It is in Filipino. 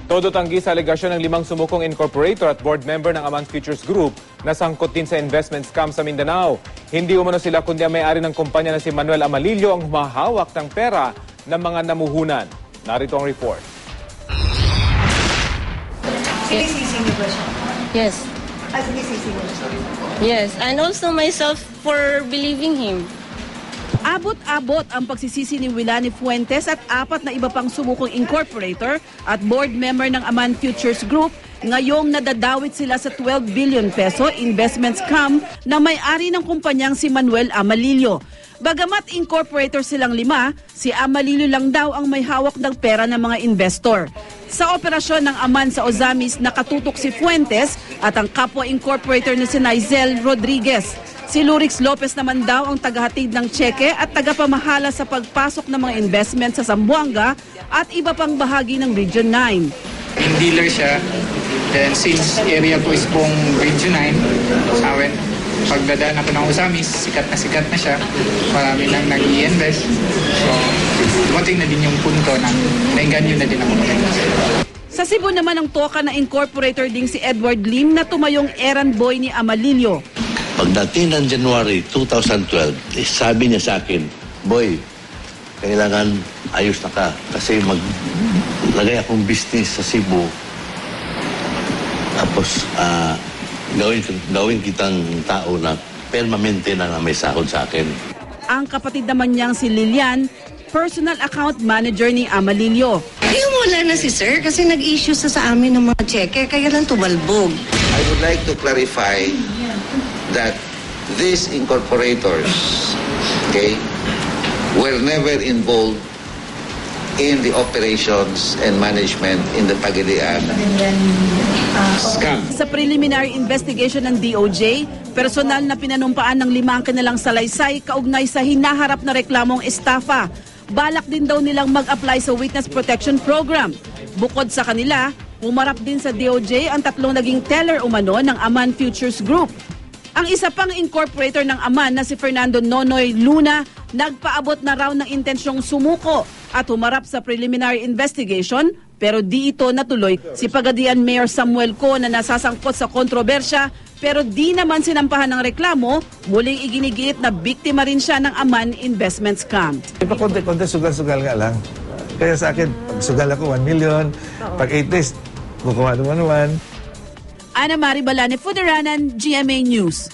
Todo tanggi sa alegasyon ng 5 sumukong incorporator at board member ng Amman Futures Group na sangkot din sa investment scam sa Mindanao. Hindi umano sila kundi ang may-ari ng kumpanya na si Manuel Amalillo ang humahawak ng pera ng mga namuhunan. Narito ang report. Sinisisi niyo ba siya? Yes. Sinisisi niyo siya? Yes. And also myself for believing him. Abot-abot ang pagsisisi ni Willani Fuentes at 4 na iba pang sumukong incorporator at board member ng Amman Futures Group ngayong nadadawit sila sa 12 billion peso investment scam na may-ari ng kumpanyang si Manuel Amalillo. Bagamat incorporator silang 5, si Amalillo lang daw ang may hawak ng pera ng mga investor. Sa operasyon ng Amman sa Ozamis, nakatutok si Fuentes at ang kapwa incorporator na si Nizel Rodriguez. Si Lurix Lopez naman daw ang tagahatid ng tseke at tagapamahala sa pagpasok ng mga investment sa Zamboanga at iba pang bahagi ng Region 9. In dealer siya, then since area ko is pong Region 9, sa akin, pagdadaan ako ng Ozamis, sikat na siya, marami nang nag-i-invest. So, dumating na din yung punto na nainganyo na din ako. Sa Cebu naman ang toka na incorporator ding si Edward Lim na tumayong errand boy ni Amalillo. Pagdating ng January 2012, sabi niya sa akin, "Boy, kailangan ayos na ka kasi maglagay akong business sa Cebu. Tapos gawin kitang tao na permanente na may sahod sa akin." Ang kapatid naman niyang si Lilian, personal account manager ni Amalillo. Wala na si sir kasi nag-issue sa amin ng mga cheque kaya lang tumalbog. I would like to clarify that these incorporators, were never involved in the operations and management in the Pagilian scam. Sa preliminary investigation ng DOJ, personal na pinanumpaan ng 5 ang kanilang salaysay kaugnay sa hinaharap na reklamong estafa. Balak din daw nilang mag-apply sa Witness Protection Program. Bukod sa kanila, umarap din sa DOJ ang 3 naging teller umano ng Amman Futures Group. Ang isa pang incorporator ng Amman na si Fernando Nonoy Luna, nagpaabot na raw ng intensyong sumuko at humarap sa preliminary investigation pero di ito natuloy. Si Pagadian Mayor Samuel Co na nasasangkot sa kontrobersya pero di naman sinampahan ng reklamo, muling iginigiit na biktima rin siya ng Amman investment scam. Konti-konti, sugal-sugal nga lang. Kaya sa akin, pag sugal ako 1 million, pag 8 days, kukuha naman 1. Ana Mari Balane, Fudaranan, GMA News.